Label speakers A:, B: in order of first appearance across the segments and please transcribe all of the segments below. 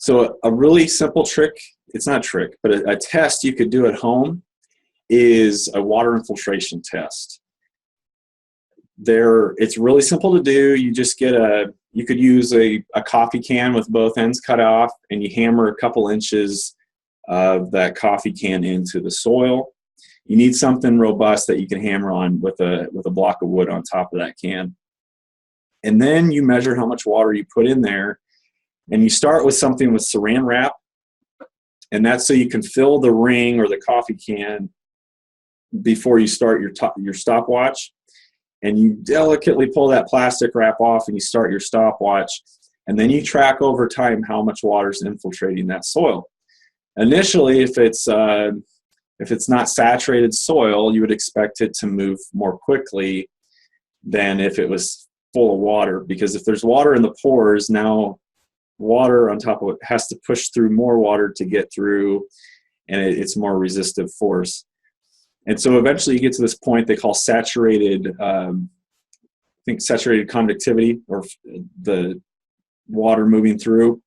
A: So a really simple trick, it's not a trick, but a test you could do at home is a water infiltration test. It's really simple to do. You just get you could use a coffee can with both ends cut off, and you hammer a couple inches of that coffee can into the soil. You need something robust that you can hammer on with a block of wood on top of that can. And then you measure how much water you put in there. And you start with something with saran wrap. And that's so you can fill the ring or the coffee can before you start your stopwatch. And you delicately pull that plastic wrap off and you start your stopwatch. And then you track over time how much water is infiltrating that soil. Initially, if it's not saturated soil, you would expect it to move more quickly than if it was full of water, because if there's water in the pores, now water on top of it has to push through more water to get through, and it's more resistive force. And so eventually you get to this point they call saturated, saturated conductivity, or the water moving through.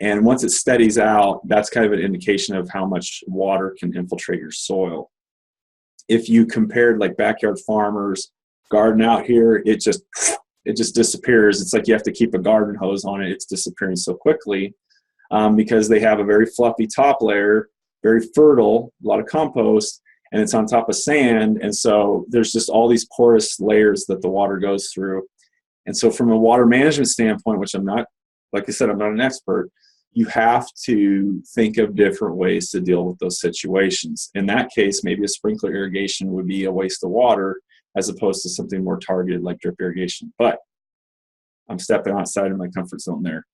A: And once it steadies out, that's kind of an indication of how much water can infiltrate your soil. If you compared like backyard farmers, garden out here, it just disappears. It's like you have to keep a garden hose on it. It's disappearing so quickly because they have a very fluffy top layer, very fertile, a lot of compost, and it's on top of sand. And so there's just all these porous layers that the water goes through. And so from a water management standpoint, which I'm not, like I said, I'm not an expert, you have to think of different ways to deal with those situations. In that case, maybe a sprinkler irrigation would be a waste of water as opposed to something more targeted like drip irrigation. But I'm stepping outside of my comfort zone there.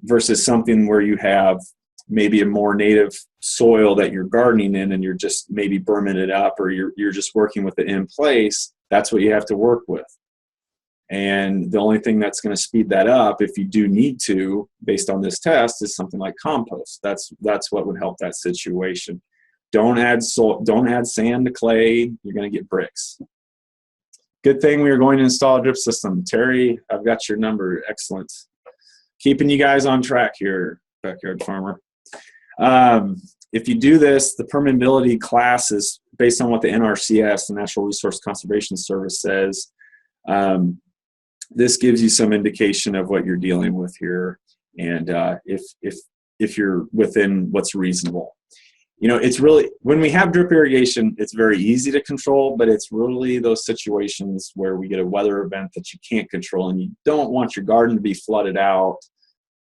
A: Versus something where you have maybe a more native soil that you're gardening in and you're just maybe berming it up, or you're just working with it in place. That's what you have to work with. And the only thing that's going to speed that up, if you do need to, based on this test, is something like compost. That's what would help that situation. Don't add sand to clay. You're going to get bricks. Good thing we are going to install a drip system. Terry, I've got your number. Excellent. Keeping you guys on track here, backyard farmer. If you do this, the permeability class is based on what the NRCS, the Natural Resource Conservation Service, says. This gives you some indication of what you're dealing with here, and if you're within what's reasonable. You know, it's really, when we have drip irrigation, it's very easy to control, but it's really those situations where we get a weather event that you can't control, and you don't want your garden to be flooded out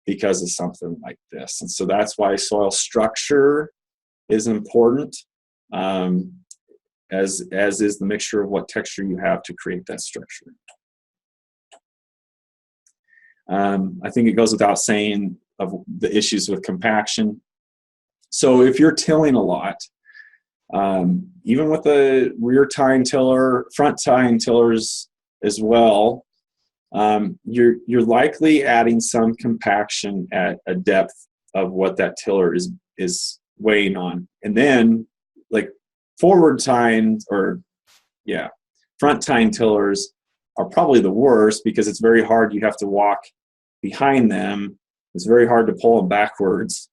A: because of something like this. And so that's why soil structure is important, as is the mixture of what texture you have to create that structure. I think it goes without saying of the issues with compaction. So if you're tilling a lot, even with the rear tine tiller, front tine tillers as well, you're likely adding some compaction at a depth of what that tiller is weighing on. And then like front tine tillers are probably the worst because it's very hard. You have to walk behind them. It's very hard to pull them backwards.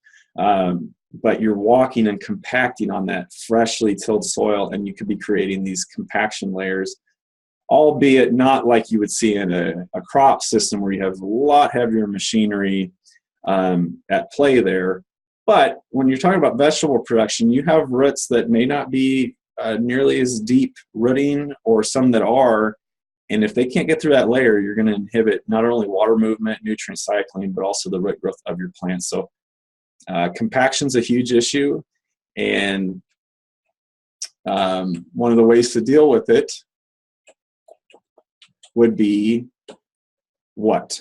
A: But you're walking and compacting on that freshly tilled soil, and you could be creating these compaction layers, albeit not like you would see in a crop system where you have a lot heavier machinery at play there. But when you're talking about vegetable production, you have roots that may not be nearly as deep rooting, or some that are. And if they can't get through that layer, you're going to inhibit not only water movement, nutrient cycling, but also the root growth of your plants. So compaction is a huge issue. And one of the ways to deal with it would be what?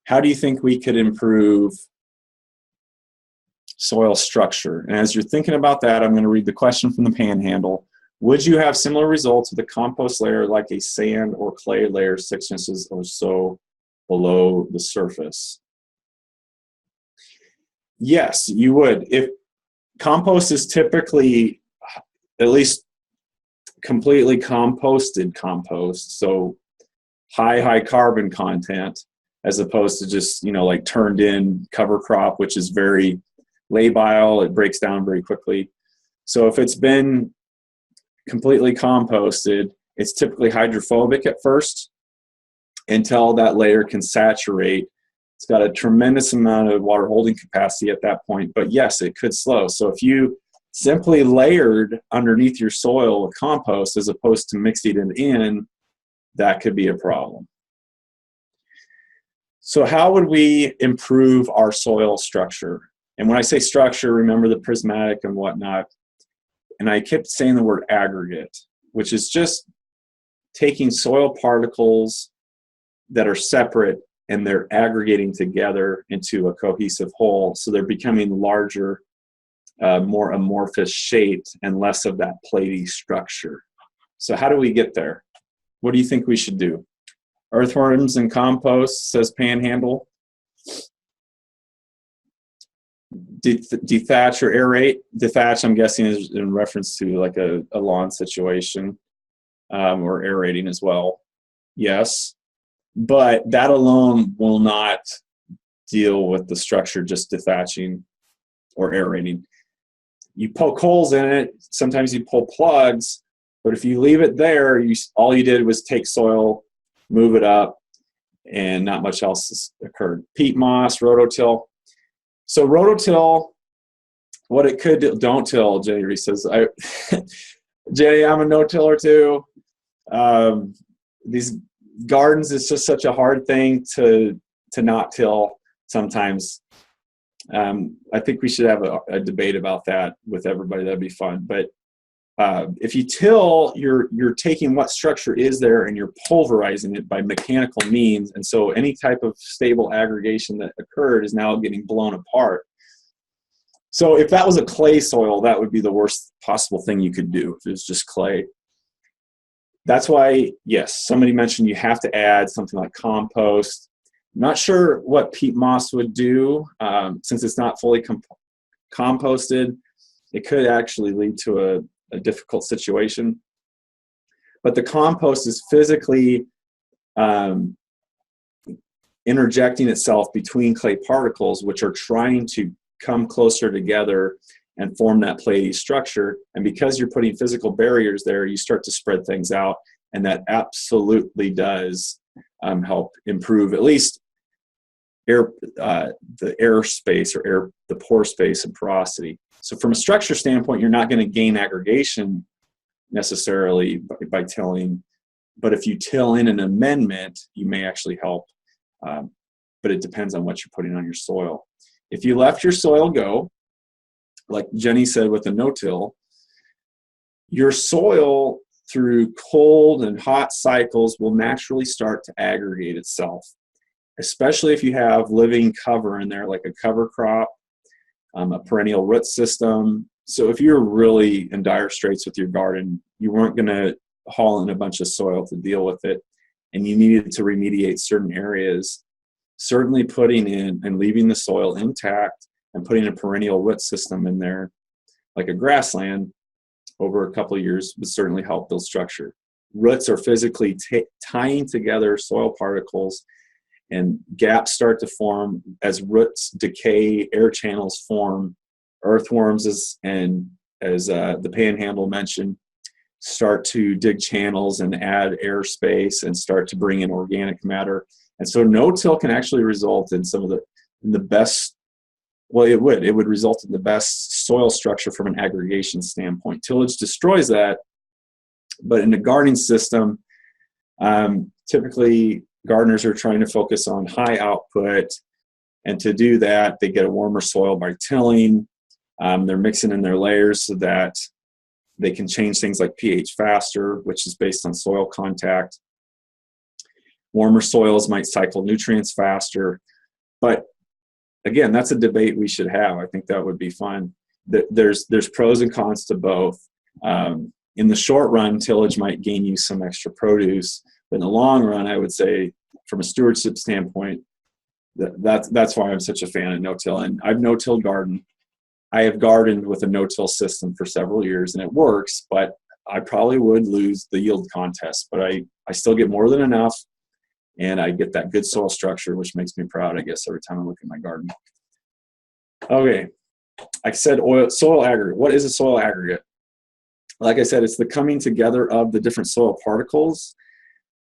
A: How do you think we could improve soil structure? And as you're thinking about that, I'm going to read the question from the Panhandle. Would you have similar results with a compost layer like a sand or clay layer 6 inches or so below the surface? Yes, you would. If compost is typically at least completely composted compost, so high carbon content, as opposed to just, like turned in cover crop, which is very labile. It breaks down very quickly. So if it's been completely composted, it's typically hydrophobic at first until that layer can saturate. It's got a tremendous amount of water holding capacity at that point, but yes, it could slow. So if you simply layered underneath your soil with compost as opposed to mixing it in, that could be a problem. So how would we improve our soil structure? And when I say structure, remember the prismatic and whatnot. And I kept saying the word aggregate, which is just taking soil particles that are separate and they're aggregating together into a cohesive whole. So they're becoming larger, more amorphous shaped and less of that platy structure. So how do we get there? What do you think we should do? Earthworms and compost, says Panhandle. Dethatch or aerate. Dethatch, I'm guessing, is in reference to like a lawn situation, or aerating as well. Yes. But that alone will not deal with the structure, just dethatching or aerating. You poke holes in it, sometimes you pull plugs, but if you leave it there, all you did was take soil, move it up, and not much else has occurred. Peat moss, rototill. So rototill, what it could do, don't till, Jenny Reese says. Jenny, I'm a no-tiller too. These gardens is just such a hard thing to not till sometimes. I think we should have a debate about that with everybody. That'd be fun. But if you till, you're taking what structure is there and you're pulverizing it by mechanical means. And so any type of stable aggregation that occurred is now getting blown apart. So if that was a clay soil, that would be the worst possible thing you could do if it was just clay. That's why, yes, somebody mentioned you have to add something like compost. I'm not sure what peat moss would do, since it's not fully composted. It could actually lead to a difficult situation. But the compost is physically interjecting itself between clay particles, which are trying to come closer together and form that platy structure. And because you're putting physical barriers there, you start to spread things out. And that absolutely does help improve at least the air space or the pore space and porosity. So from a structure standpoint, you're not going to gain aggregation necessarily by tilling, but if you till in an amendment, you may actually help. But it depends on what you're putting on your soil. If you left your soil go, like Jenny said with a no-till, your soil through cold and hot cycles will naturally start to aggregate itself, especially if you have living cover in there, like a cover crop, a perennial root system. So if you're really in dire straits with your garden, you weren't going to haul in a bunch of soil to deal with it, and you needed to remediate certain areas, certainly putting in and leaving the soil intact and putting a perennial root system in there, like a grassland, over a couple of years would certainly help build structure. Roots are physically tying together soil particles, and gaps start to form as roots decay, air channels form. Earthworms, as the Panhandle mentioned, start to dig channels and add air space and start to bring in organic matter. And so no-till can actually result in the best, well, it would result in the best soil structure from an aggregation standpoint. Tillage destroys that, but in a gardening system, typically gardeners are trying to focus on high output, and to do that, they get a warmer soil by tilling. They're mixing in their layers so that they can change things like pH faster, which is based on soil contact. Warmer soils might cycle nutrients faster, but again, that's a debate we should have. I think that would be fun. There's pros and cons to both. In the short run, tillage might gain you some extra produce, but in the long run, I would say, from a stewardship standpoint, that's why I'm such a fan of no-till. And I've no-till garden. I have gardened with a no-till system for several years, and it works, but I probably would lose the yield contest. But I still get more than enough, and I get that good soil structure, which makes me proud, I guess, every time I look at my garden. Okay, I said soil aggregate. What is a soil aggregate? Like I said, it's the coming together of the different soil particles,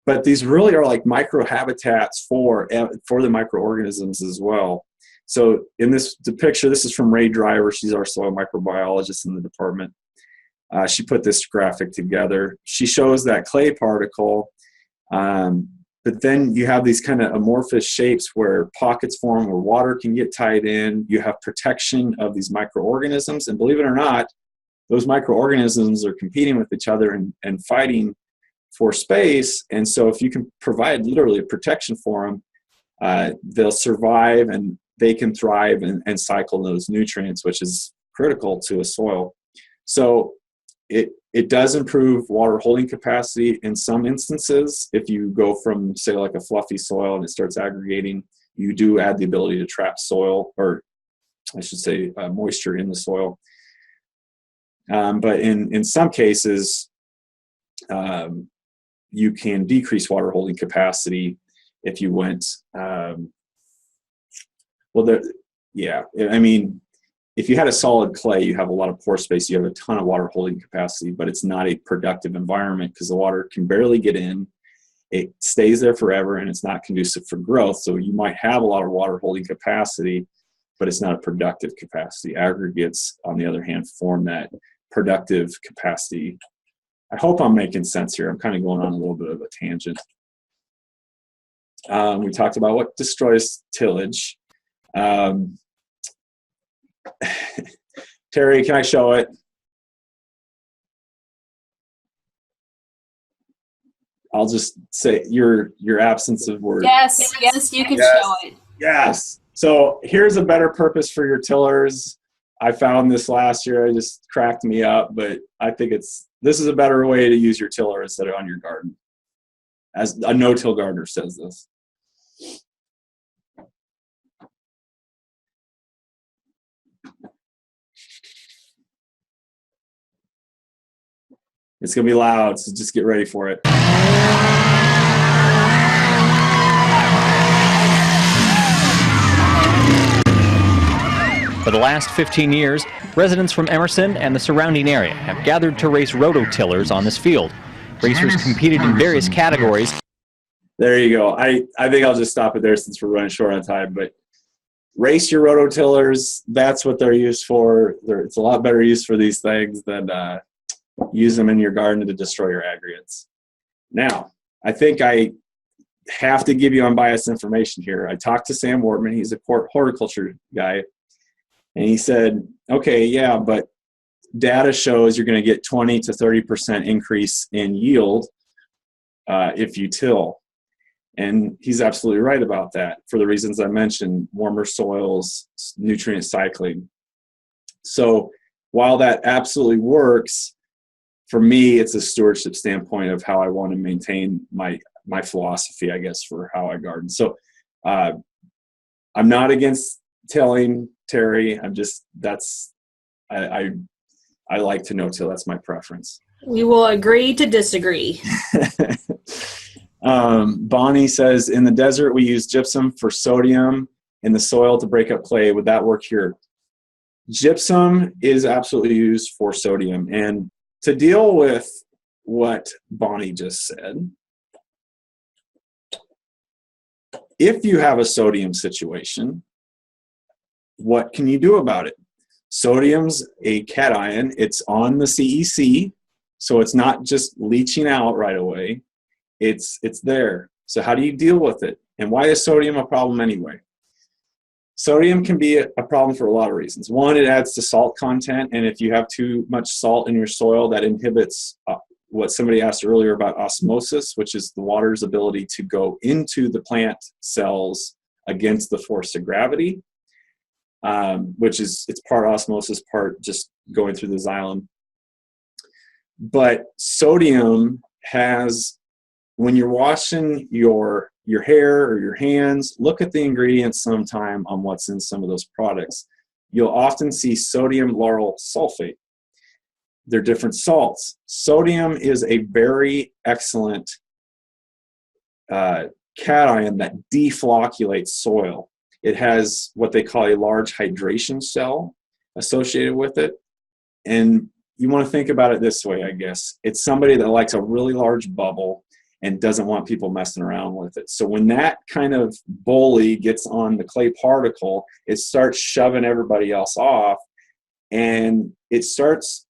A: but these really are like microhabitats for the microorganisms as well. So in this picture, this is from Ray Driver. She's our soil microbiologist in the department. She put this graphic together. She shows that clay particle, but then you have these kind of amorphous shapes where pockets form where water can get tied in. You have protection of these microorganisms, and believe it or not, those microorganisms are competing with each other and fighting for space. And so if you can provide literally a protection for them, they'll survive and they can thrive and cycle those nutrients, which is critical to a soil. So it does improve water holding capacity in some instances. If you go from, say, like a fluffy soil and it starts aggregating, you do add the ability to trap soil, or I should say moisture in the soil. But in some cases, you can decrease water holding capacity if you went, if you had a solid clay, you have a lot of pore space, you have a ton of water holding capacity, but it's not a productive environment because the water can barely get in. It stays there forever and it's not conducive for growth. So you might have a lot of water holding capacity, but it's not a productive capacity. Aggregates, on the other hand, form that productive capacity. I hope I'm making sense here. I'm kind of going on a little bit of a tangent. We talked about what destroys tillage. Terry, can I show it? I'll just say your absence of words.
B: Yes, you can show it.
A: Yes. So here's a better purpose for your tillers. I found this last year. It just cracked me up, but I think this is a better way to use your tiller instead of on your garden. As a no-till gardener says this. It's going to be loud, so just get ready for it.
C: For the last 15 years, residents from Emerson and the surrounding area have gathered to race rototillers on this field. Racers competed in various categories.
A: There you go. I think I'll just stop it there since we're running short on time, but race your rototillers. That's what they're used for. It's a lot better use for these things than use them in your garden to destroy your aggregates. Now, I think I have to give you unbiased information here. I talked to Sam Wortman. He's a horticulture guy. And he said, okay, yeah, but data shows you're going to get 20 to 30% increase in yield if you till. And he's absolutely right about that for the reasons I mentioned: warmer soils, nutrient cycling. So while that absolutely works, for me, it's a stewardship standpoint of how I want to maintain my philosophy, I guess, for how I garden. So I'm not against tilling, Terry. I like to no-till. That's my preference.
B: We will agree to disagree.
A: Bonnie says, in the desert, we use gypsum for sodium in the soil to break up clay. Would that work here? Gypsum is absolutely used for sodium. And to deal with what Bonnie just said, if you have a sodium situation, what can you do about it? Sodium's a cation. It's on the CEC, so it's not just leaching out right away. It's there. So how do you deal with it? And why is sodium a problem anyway? Sodium can be a problem for a lot of reasons. One, it adds to salt content, and if you have too much salt in your soil, that inhibits what somebody asked earlier about osmosis, which is the water's ability to go into the plant cells against the force of gravity, which is, it's part osmosis, part just going through the xylem. But sodium has, when you're washing your hair or your hands, look at the ingredients sometime on what's in some of those products. You'll often see sodium lauryl sulfate. They're different salts. Sodium is a very excellent cation that deflocculates soil. It has what they call a large hydration cell associated with it. And you want to think about it this way, I guess. It's somebody that likes a really large bubble and doesn't want people messing around with it. So when that kind of bully gets on the clay particle, it starts shoving everybody else off, and it starts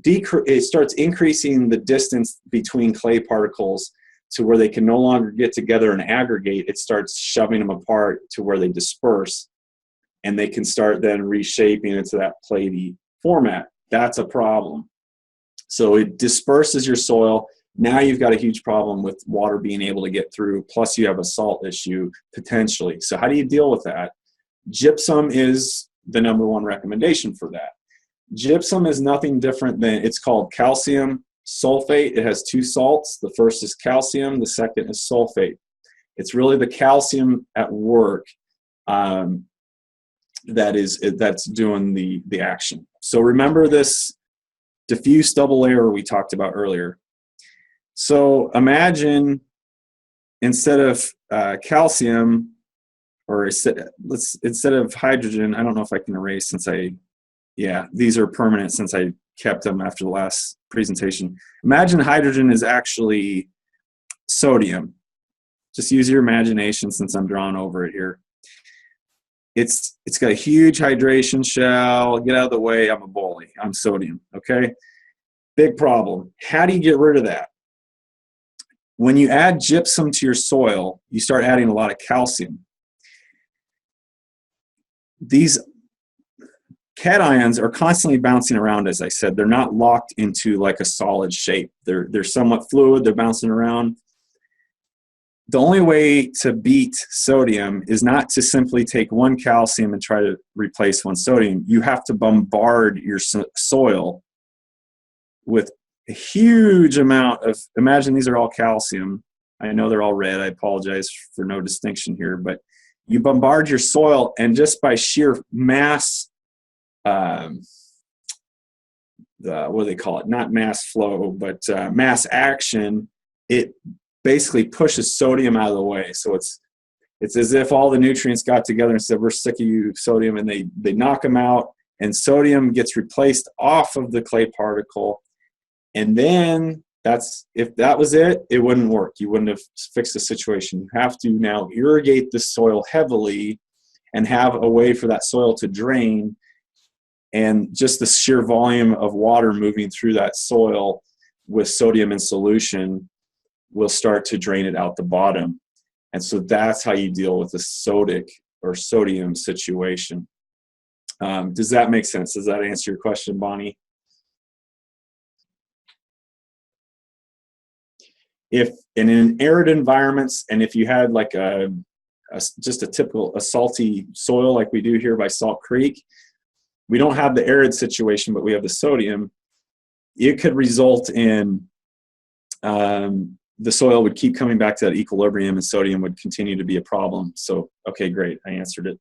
A: increasing the distance between clay particles to where they can no longer get together and aggregate. It starts shoving them apart to where they disperse, and they can start then reshaping into that platy format. That's a problem. So it disperses your soil. Now you've got a huge problem with water being able to get through, plus you have a salt issue potentially. So how do you deal with that? Gypsum is the #1 recommendation for that. Gypsum is nothing different than, it's called calcium sulfate. It has 2 salts. The first is calcium, the second is sulfate. It's really the calcium at work that's doing the action. So remember this diffuse double layer we talked about earlier. So imagine instead of calcium, or instead of hydrogen, I don't know if I can erase these are permanent since I kept them after the last presentation. Imagine hydrogen is actually sodium. Just use your imagination since I'm drawing over it here. It's got a huge hydration shell. Get out of the way, I'm a bully. I'm sodium, okay? Big problem. How do you get rid of that? When you add gypsum to your soil, you start adding a lot of calcium. These cations are constantly bouncing around, as I said. They're not locked into like a solid shape. They're somewhat fluid, they're bouncing around. The only way to beat sodium is not to simply take one calcium and try to replace one sodium. You have to bombard your soil with a huge amount of, imagine these are all calcium. I know they're all red. I apologize for no distinction here, but you bombard your soil, and just by sheer mass, what do they call it? Not mass flow, but mass action, it basically pushes sodium out of the way. So it's as if all the nutrients got together and said, we're sick of you, sodium, and they knock them out, and sodium gets replaced off of the clay particle. And then if that was it, it wouldn't work. You wouldn't have fixed the situation. You have to now irrigate the soil heavily and have a way for that soil to drain. And just the sheer volume of water moving through that soil with sodium in solution will start to drain it out the bottom. And so that's how you deal with the sodic or sodium situation. Does that make sense? Does that answer your question, Bonnie? If in arid environments, and if you had like just a typical salty soil like we do here by Salt Creek, we don't have the arid situation, but we have the sodium. It could result in the soil would keep coming back to that equilibrium, and sodium would continue to be a problem. So, okay, great, I answered it.